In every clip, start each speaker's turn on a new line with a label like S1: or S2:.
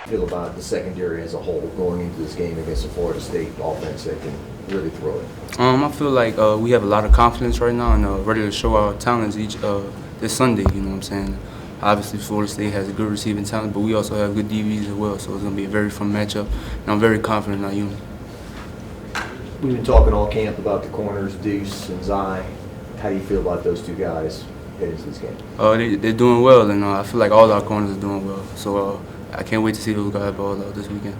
S1: Feel about the secondary as a whole going into this game against the Florida State offense that can really throw it?
S2: I feel like we have a lot of confidence right now and ready to show our talents this Sunday. You know what I'm saying? Obviously, Florida State has a good receiving talent, but we also have good DBs as well. So it's going to be a very fun matchup, and I'm very confident in our unit.
S1: We've been talking all camp about the corners, Deuce and Zai. How do you feel about those two guys heading into this game?
S2: They're doing well, and I feel like all our corners are doing well. So I can't wait to see those guys ball out this weekend.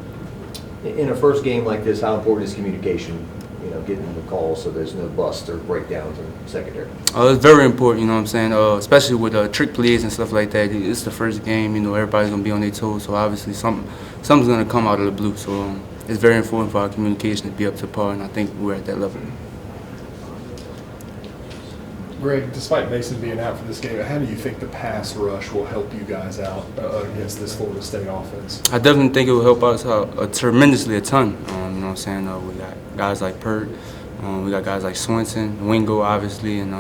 S1: In a first game like this, how important is communication? You know, getting the calls so there's no busts or breakdowns in secondary.
S2: It's very important, you know what I'm saying, especially with trick plays and stuff like that. It's the first game, you know, everybody's going to be on their toes, so obviously something's going to come out of the blue. So it's very important for our communication to be up to par, and I think we're at that level.
S3: Greg, despite Mason being out for this game, how do you think the pass rush will help you guys out against this Florida State offense?
S2: I definitely think it will help us out tremendously, a ton. You know what I'm saying? We got guys like Pert, we got guys like Swenson, Wingo, obviously, and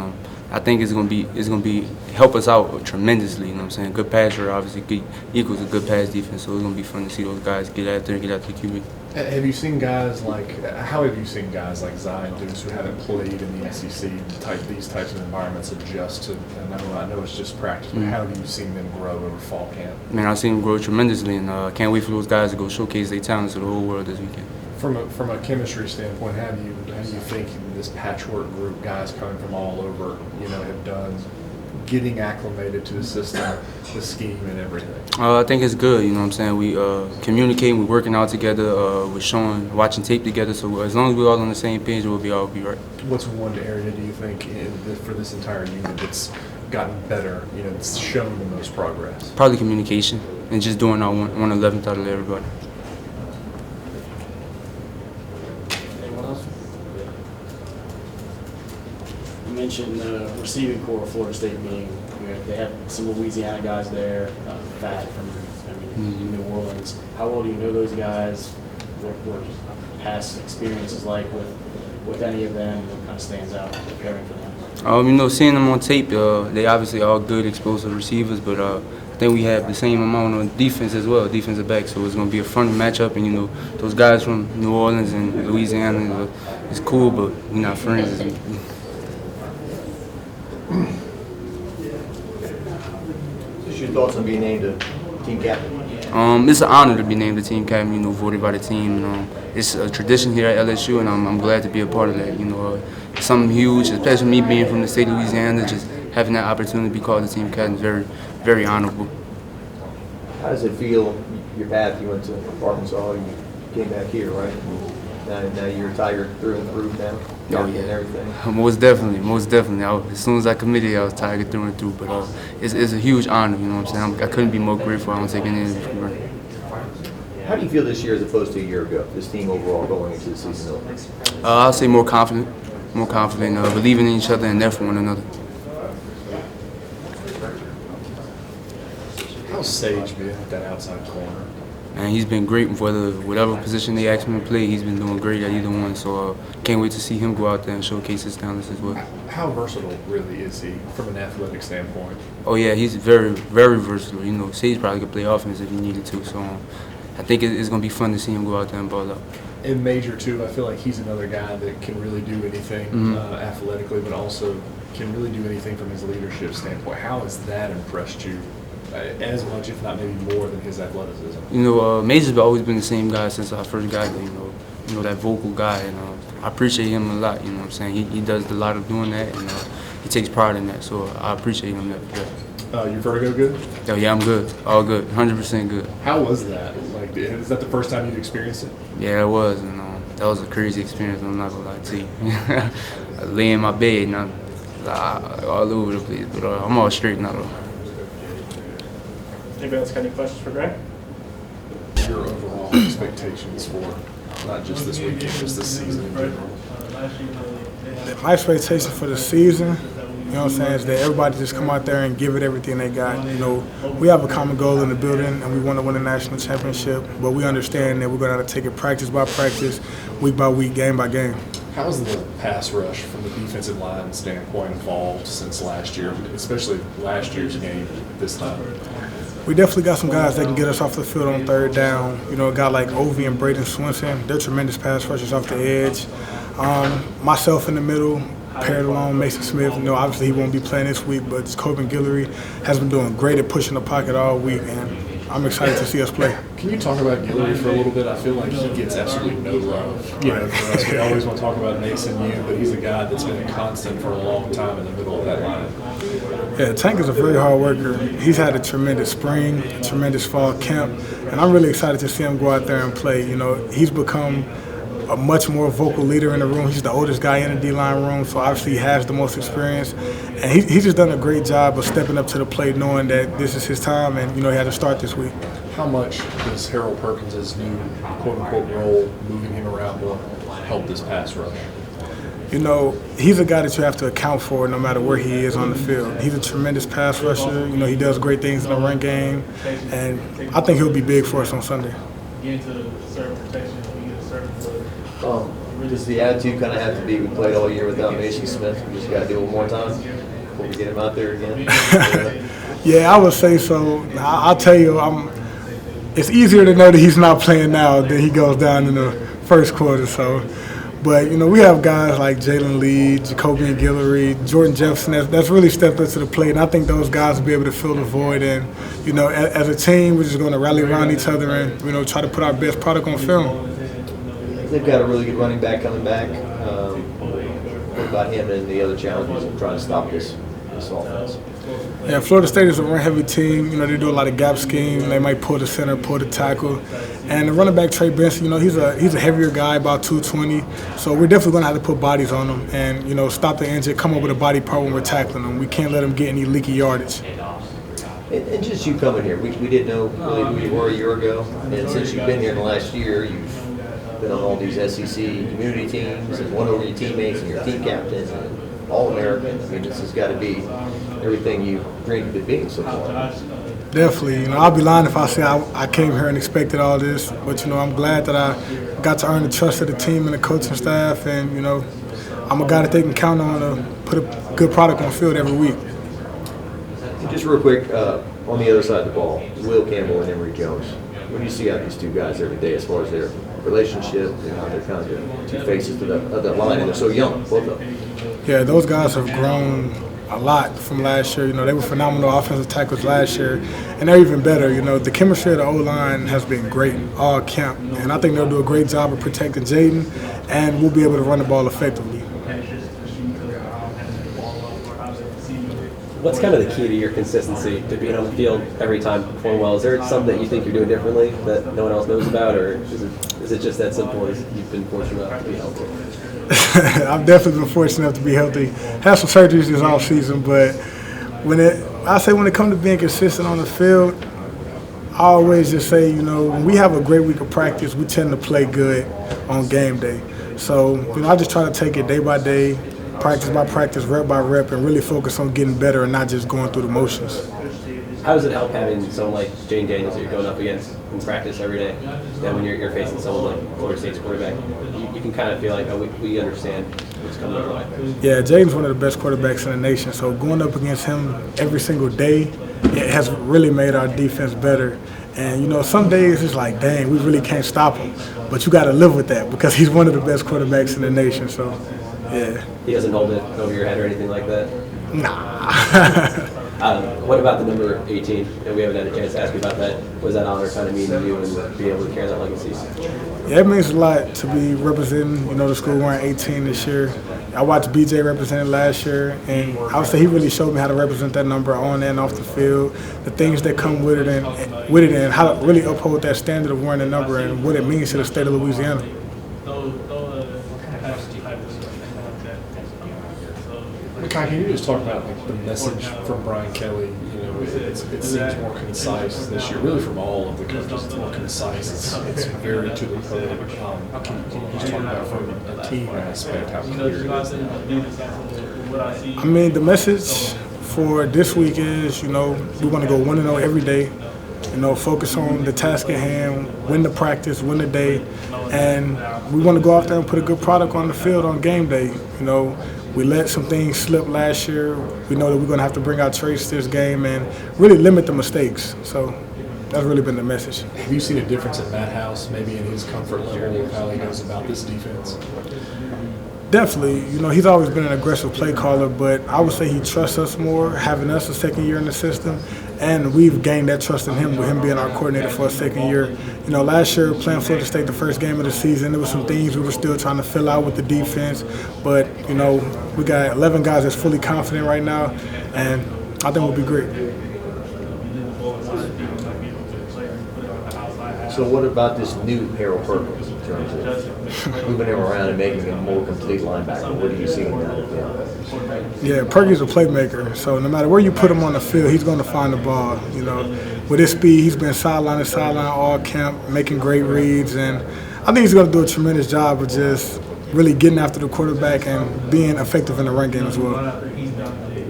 S2: I think it's gonna be help us out tremendously. You know what I'm saying? Good pass rush obviously equals a good pass defense, so it's gonna be fun to see those guys get out there and get after the QB.
S3: Have you seen guys like Zai and Deuce who haven't played in the SEC these types of environments adjust to? I know it's just practice, but how have you seen them grow over fall camp?
S2: Man, I've seen them grow tremendously, and can't wait for those guys to go showcase their talents to the whole world this weekend.
S3: From a chemistry standpoint, how do you think this patchwork group, guys coming from all over, have done getting acclimated to the system, the scheme, and everything?
S2: I think it's good. You know what I'm saying? We communicating, we're working out together, we're watching tape together. So as long as we're all on the same page, we'll be right.
S3: What's one area do you think for this entire unit that's gotten better? That's shown the most progress?
S2: Probably communication and just doing our 1/11th out of everybody.
S4: You mentioned the receiving core of Florida State being, they have some Louisiana guys there, Fat from New Orleans. How well do you know those guys? What past experiences like with any of them? What kind of stands out preparing for them?
S2: Seeing them on tape, they obviously are good, explosive receivers, but I think we have the same amount on defense as well, defensive back. So it's going to be a fun matchup, and those guys from New Orleans and Louisiana, it's cool, but we're not friends.
S1: What's your thoughts on being named a team captain?
S2: It's an honor to be named the team captain, voted by the team. It's a tradition here at LSU, and I'm glad to be a part of that. It's something huge, especially me being from the state of Louisiana, just having that opportunity to be called the team captain is very, very honorable.
S1: How does it feel, your path, you went to Arkansas, you came back here, right? Now you're a Tiger through and through now?
S2: Oh, yeah.
S1: And everything?
S2: Most definitely. As soon as I committed, I was Tiger through and through. But it's a huge honor, you know what I'm saying? I couldn't be more grateful. I don't take anything for granted.
S1: How do you feel this year as opposed to a year ago, this team overall going into the season?
S2: I'll say more confident, believing in each other and there for one another.
S3: How's Sage been at that outside corner?
S2: And he's been great. Whatever position they asked him to play, he's been doing great at either one. So can't wait to see him go out there and showcase his talents as well.
S3: How versatile really is he from an athletic standpoint?
S2: Oh yeah, he's very, very versatile. Sage probably could play offense if he needed to. So I think it's going to be fun to see him go out there and ball out.
S3: In major too, I feel like he's another guy that can really do anything athletically, but also can really do anything from his leadership standpoint. How has that impressed you? As much, if not maybe more, than his athleticism.
S2: Major's always been the same guy since I first got there. That vocal guy, and I appreciate him a lot. You know what I'm saying? He does a lot of doing that, and he takes pride in that. So I appreciate him that.
S3: Your vertigo good?
S2: Oh yeah, I'm good. All good. 100% good.
S3: How was that? Is that the first time you'd experienced it?
S2: Yeah, it was, and that was a crazy experience. I'm not gonna lie to you. I lay in my bed and I'm all over the place, but I'm all straight now though.
S4: Anybody else got any questions for Greg?
S3: Your overall expectations for not just this weekend, just this season in general?
S5: My expectation for the season, you know what I'm saying, is that everybody just come out there and give it everything they got. You know, we have a common goal in the building, and we want to win a national championship, but we understand that we're going to have to take it practice by practice, week by week, game by game.
S3: How's the pass rush from the defensive line standpoint evolved since last year, especially last year's game this time?
S5: We definitely got some guys that can get us off the field on third down. You know, a guy like Ovi and Braden Swinson, they're tremendous pass rushers off the edge. Myself in the middle, paired along Mason Smith. You know, obviously he won't be playing this week, but Coben Guillory has been doing great at pushing the pocket all week, and I'm excited to see us play.
S3: Can you talk about Guillory for a little bit? I feel like he gets absolutely no love. You know, for us, we always want to talk about Mason U, but he's a guy that's been a constant for a long time in the middle of that line.
S5: Yeah, Tank is a very hard worker. He's had a tremendous spring, a tremendous fall camp, and I'm really excited to see him go out there and play. You know, he's become a much more vocal leader in the room. He's the oldest guy in the D-line room, so obviously he has the most experience. And he's just done a great job of stepping up to the plate, knowing that this is his time, and, you know, he had to start this week.
S3: How much does Harold Perkins' new quote-unquote role, moving him around more, help this pass rush?
S5: You know, he's a guy that you have to account for no matter where he is on the field. He's a tremendous pass rusher. You know, he does great things in the run game, and I think he'll be big for us on Sunday.
S1: Does the attitude kind of have to be, we played all year without Mekhi Smith, we just got to do it one more time before we get him out there again?
S5: Yeah, I would say so. I'll tell you, it's easier to know that he's not playing now than he goes down in the first quarter. So, but, you know, we have guys like Jalen Lee, Jacoby Guillory, Jordan Jefferson that's really stepped up to the plate, and I think those guys will be able to fill the void. And, you know, as a team, we're just going to rally around each other and, you know, try to put our best product on film.
S1: They've got a really good running back coming back. What about him and the other challenges of trying to stop this offense?
S5: Yeah, Florida State is a run-heavy team. You know, they do a lot of gap scheme. They might pull the center, pull the tackle. And the running back, Trey Benson, you know, he's a heavier guy, about 220. So we're definitely going to have to put bodies on him and, you know, stop the injury, come up with a body part when we're tackling them. We can't let them get any leaky yardage.
S1: And just you coming here, we didn't know really who you were a year ago. And since you've been here in the last year, you've been on all these SEC community teams and won over your teammates and your team captains and All-American. I mean, this has got to be everything you dreamed of being so far.
S5: Definitely. You know, I'll be lying if I say I came here and expected all this. But, you know, I'm glad that I got to earn the trust of the team and the coaching staff. And, you know, I'm a guy that they can count on to put a good product on the field every week.
S1: And just real quick, on the other side of the ball, Will Campbell and Emory Jones. What do you see out of these two guys every day as far as their relationship and how they're kind of the two faces of the line, and they're so young, both of them?
S5: Yeah, those guys have grown a lot from last year. You know, they were phenomenal offensive tackles last year, and they're even better. You know, the chemistry of the O-line has been great all camp, and I think they'll do a great job of protecting Jaden, and we'll be able to run the ball effectively.
S6: What's kind of the key to your consistency to being on the field every time, perform well? Is there something that you think you're doing differently that no one else knows about, or is it just that simple as you've been fortunate enough to be healthy?
S5: I've definitely been fortunate enough to be healthy. Had some surgeries this off season, but when it comes to being consistent on the field, I always just say, you know, when we have a great week of practice, we tend to play good on game day. So, you know, I just try to take it day by day, practice by practice, rep by rep, and really focus on getting better and not just going through the motions.
S6: How does it help having someone like Jane Daniels that you're going up against in practice every day? That when you're facing someone like Florida State's quarterback, you can kind of feel like, oh, we understand what's coming our way.
S5: Yeah, Jaden's one of the best quarterbacks in the nation, so going up against him every single day, it has really made our defense better. And, you know, some days it's like, dang, we really can't stop him. But you got to live with that because he's one of the best quarterbacks in the nation, so, yeah.
S6: He doesn't hold it over your head or anything like that?
S5: Nah.
S6: What about the number 18? And we haven't had a chance to ask you about that. Was that honor kind of mean to you and being able to carry that legacy?
S5: Yeah, it means a lot to be representing, you know, the school wearing 18 this year. I watched BJ represent it last year, and I would say he really showed me how to represent that number on and off the field, the things that come with it, and how to really uphold that standard of wearing the number and what it means to the state of Louisiana.
S3: Mekhi, can you just talk about like the message from Brian Kelly? You know, it seems more concise this year, really from all of the coaches. It's more concise. It's very to the point. Can you just talk about from a team aspect how clear it is now?
S5: I mean, the message for this week is, we want to go 1-0 every day. Focus on the task at hand, win the practice, win the day, and we want to go out there and put a good product on the field on game day. We let some things slip last year. We know that we're going to have to bring our traits this game and really limit the mistakes. So that's really been the message.
S3: Have you seen a difference at Matt House, maybe in his comfort level of how he goes about this defense?
S5: Definitely. He's always been an aggressive play caller, but I would say he trusts us more, having us a second year in the system, and we've gained that trust in him with him being our coordinator for a second year. Last year playing Florida State the first game of the season, there was some things we were still trying to fill out with the defense, but, we got 11 guys that's fully confident right now, and I think we'll be great.
S1: So what about this new Harold Perkins in terms of moving him around and making him a more complete linebacker? What are you seeing out of him?
S5: Yeah, Perky's a playmaker, so no matter where you put him on the field, he's going to find the ball. With his speed, he's been sideline to sideline all camp, making great reads, and I think he's going to do a tremendous job of just really getting after the quarterback and being effective in the run game as well.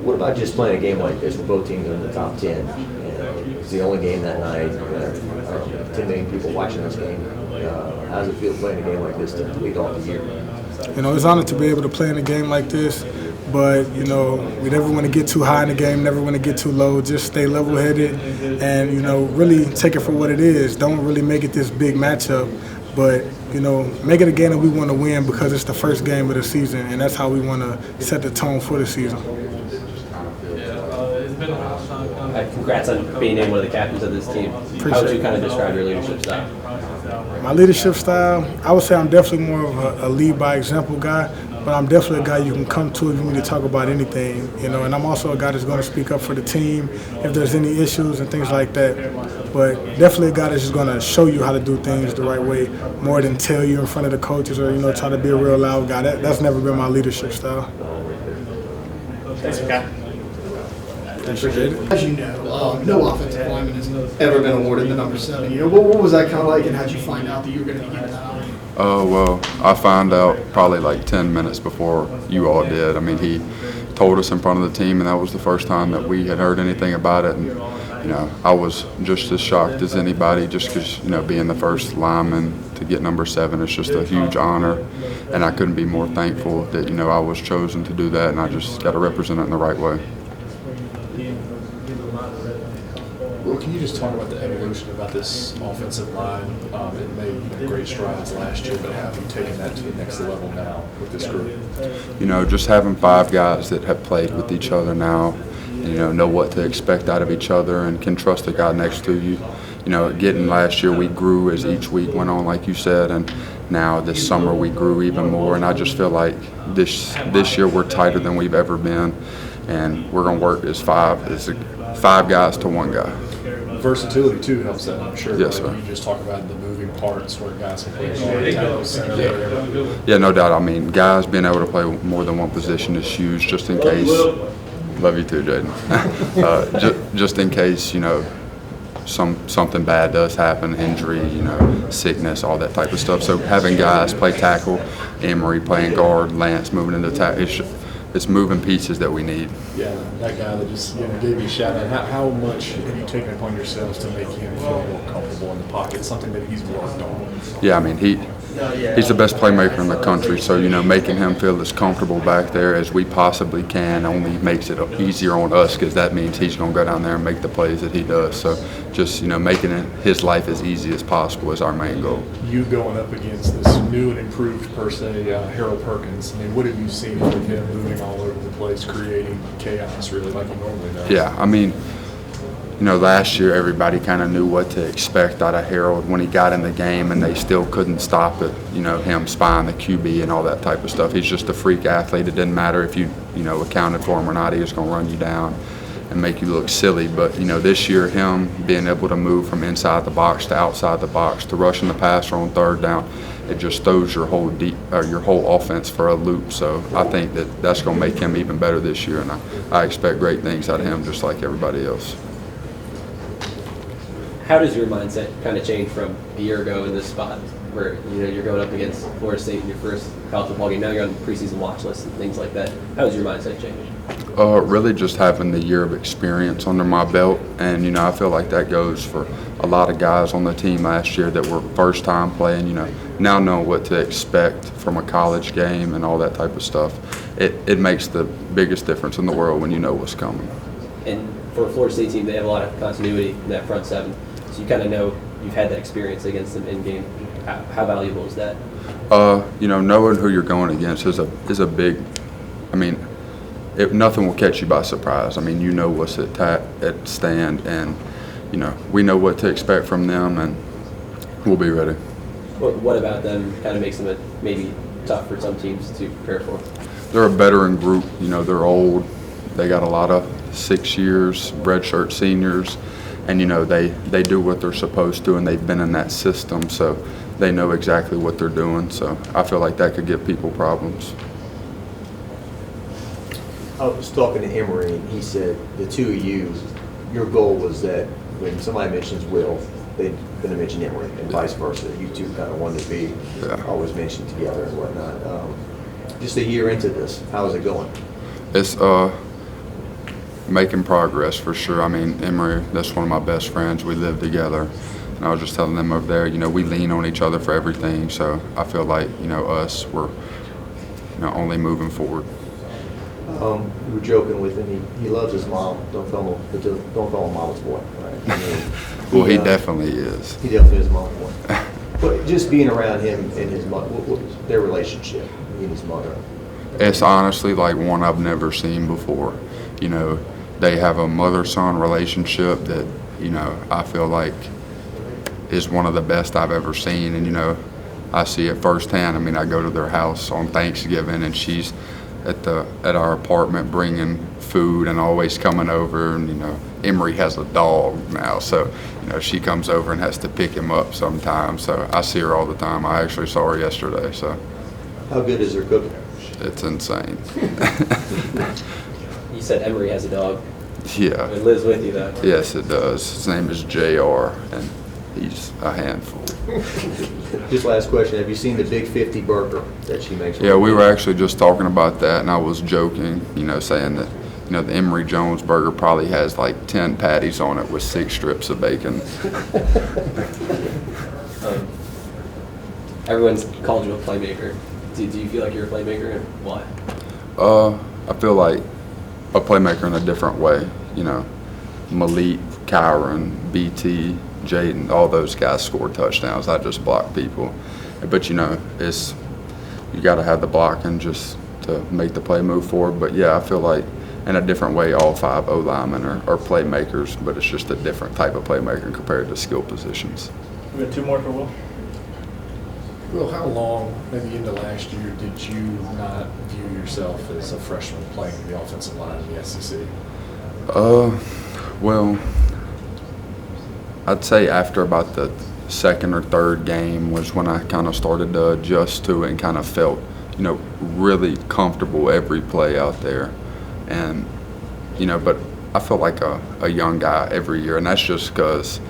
S1: What about just playing a game like this where both teams are in the top 10? It's the only game that night. 10 million people watching this game. How does it feel playing a game like this to lead off the year?
S5: It's an honor to be able to play in a game like this, but, we never want to get too high in the game, never want to get too low. Just stay level-headed and, really take it for what it is. Don't really make it this big matchup, but, make it a game that we want to win because it's the first game of the season, and that's how we want to set the tone for the season.
S6: Congrats on being named one of the captains of this team. How would you kind of describe your leadership style?
S5: My leadership style, I would say I'm definitely more of a lead-by-example guy, but I'm definitely a guy you can come to if you need to talk about anything, and I'm also a guy that's going to speak up for the team if there's any issues and things like that. But definitely a guy that's just going to show you how to do things the right way more than tell you in front of the coaches or, try to be a real loud guy. That's never been my leadership style.
S4: Thanks, Mekhi.
S5: Appreciate it.
S7: As you know, no offensive lineman has ever been awarded the number 7. What was that kind of like, and how did you find out that you were going to be given that honor?
S8: Well, I found out probably like 10 minutes before you all did. I mean, he told us in front of the team, and that was the first time that we had heard anything about it. And, I was just as shocked as anybody just because, being the first lineman to get number 7 is just a huge honor. And I couldn't be more thankful that, I was chosen to do that, and I just got to represent it in the right way.
S3: Well, can you just talk about the evolution about this offensive line? It made great strides last year, but how have you taken that to the next level now with this group?
S8: Just having 5 guys that have played with each other now, know what to expect out of each other and can trust the guy next to you. Getting last year, we grew as each week went on, like you said, and now this summer we grew even more. And I just feel like this year we're tighter than we've ever been, and we're going to work as 5 guys to 1 guy.
S3: Versatility too helps that, I'm sure.
S8: Yes, sir.
S3: You just talk about the moving parts where guys can play guard, tackle, center.
S8: Yeah, no doubt. I mean, guys being able to play more than one position is huge, just in case. Love you too, Jaden. Just in case, something bad does happen, injury, sickness, all that type of stuff. So having guys play tackle, Emery playing guard, Lance moving into tackle, it's moving pieces that we need.
S3: Yeah, that guy that just gave you a shout out. How much have you taken upon yourselves to make him feel more comfortable in the pocket? Something that he's worked on.
S8: Yeah, I mean he's the best playmaker in the country. So making him feel as comfortable back there as we possibly can only makes it easier on us because that means he's going to go down there and make the plays that he does. So just making his life as easy as possible is our main goal.
S3: You going up against this new and improved per se Harold Perkins. I mean, what have you seen with him moving all over the place, creating chaos really like he normally does?
S8: Yeah, I mean, last year everybody kind of knew what to expect out of Harold when he got in the game, and they still couldn't stop it. Him spying the QB and all that type of stuff. He's just a freak athlete. It didn't matter if you accounted for him or not. He was going to run you down and make you look silly. But this year, him being able to move from inside the box to outside the box to rushing the passer on 3rd down, it just throws your whole offense for a loop. So I think that's going to make him even better this year, and I expect great things out of him, just like everybody else.
S6: How does your mindset kind of change from a year ago in this spot where you're going up against Florida State in your first college football game. Now you're on the preseason watch list and things like that. How has your mindset changed?
S8: Really just having the year of experience under my belt, and I feel like that goes for a lot of guys on the team last year that were first time playing. Now knowing what to expect from a college game and all that type of stuff, it makes the biggest difference in the world when you know what's coming.
S6: And for a Florida State team, they have a lot of continuity in that front seven, so you kind of know you've had that experience against them in game. How valuable is that?
S8: Knowing who you're going against is a big. Nothing will catch you by surprise. You know what's at stand, and we know what to expect from them, and we'll be ready.
S6: What about them kind of makes them maybe tough for some teams to prepare for?
S8: They're a veteran group. They're old. They got a lot of 6 years, redshirt seniors, and they do what they're supposed to, and they've been in that system, so they know exactly what they're doing. So I feel like that could give people problems.
S1: I was talking to Emory, and he said the two of you, your goal was that when somebody mentions Will, they're going to mention Emory, and vice versa. You two kind of wanted to be always mentioned together and whatnot. Just a year into this, how is it going?
S8: It's making progress for sure. Emory, that's one of my best friends. We live together. And I was just telling them over there, we lean on each other for everything. So I feel like, we're only moving forward.
S1: We were joking with him. He loves his mom. Don't call him mama's boy. Right?
S8: Well, he definitely is.
S1: He definitely is a mama's boy. But just being around him and his mother, what was their relationship, he and his mother?
S8: It's honestly like one I've never seen before. They have a mother-son relationship that, I feel like is one of the best I've ever seen. And, I see it firsthand. I go to their house on Thanksgiving, and she's at our apartment bringing food and always coming over. And, Emory has a dog now, so, she comes over and has to pick him up sometimes. So I see her all the time. I actually saw her yesterday. So
S1: how good is her cooking?
S8: It's insane.
S6: You said Emory has a dog.
S8: Yeah.
S6: It lives with you, though.
S8: Yes, it does. His name is JR, and he's a handful.
S1: Just last question. Have you seen the Big 50 burger that she makes?
S8: Yeah, we were actually just talking about that, and I was joking, saying that, the Emory Jones burger probably has like 10 patties on it with 6 strips of bacon.
S6: Everyone's called you a playmaker. Do you feel like you're a playmaker, and why?
S8: I feel like a playmaker in a different way. Malik, Kyron, BT, Jaden, all those guys score touchdowns. I just block people. But, it's you got to have the blocking just to make the play move forward. But, yeah, I feel like in a different way all 5 O-linemen are playmakers, but it's just a different type of playmaker compared to skill positions.
S4: We got 2 more for Will.
S3: Will, how long, maybe into last year, did you not view yourself as a freshman playing the offensive line in the SEC?
S8: Well, I'd say after about the 2nd or 3rd game was when I kind of started to adjust to it and kind of felt, really comfortable every play out there. And, but I felt like a young guy every year, and that's just because,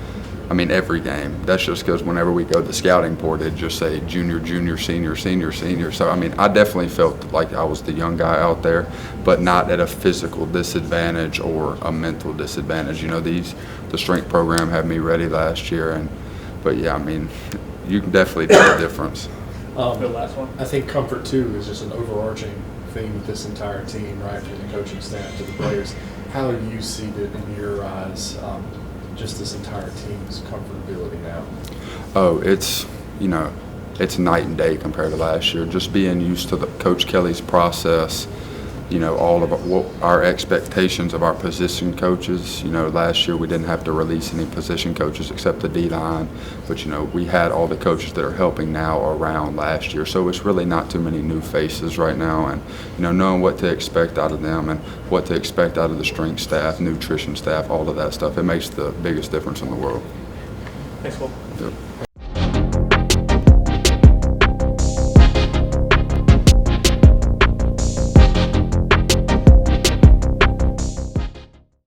S8: every game. That's just because whenever we go to the scouting board, it'd just say junior, junior, senior, senior, senior. So, I definitely felt like I was the young guy out there, but not at a physical disadvantage or a mental disadvantage. The strength program had me ready last year, but yeah, you can definitely tell the difference.
S4: The last one.
S3: I think comfort, too, is just an overarching theme with this entire team, right, from the coaching staff to the players. How do you see that in your eyes, just this entire team's comfortability now?
S8: Oh, it's night and day compared to last year. Just being used to Coach Kelly's process, all of what our expectations of our position coaches. Last year we didn't have to release any position coaches except the D-line, but we had all the coaches that are helping now around last year. So it's really not too many new faces right now, and knowing what to expect out of them and what to expect out of the strength staff, nutrition staff, all of that stuff. It makes the biggest difference in the world.
S4: Thanks, Will.
S8: Yep.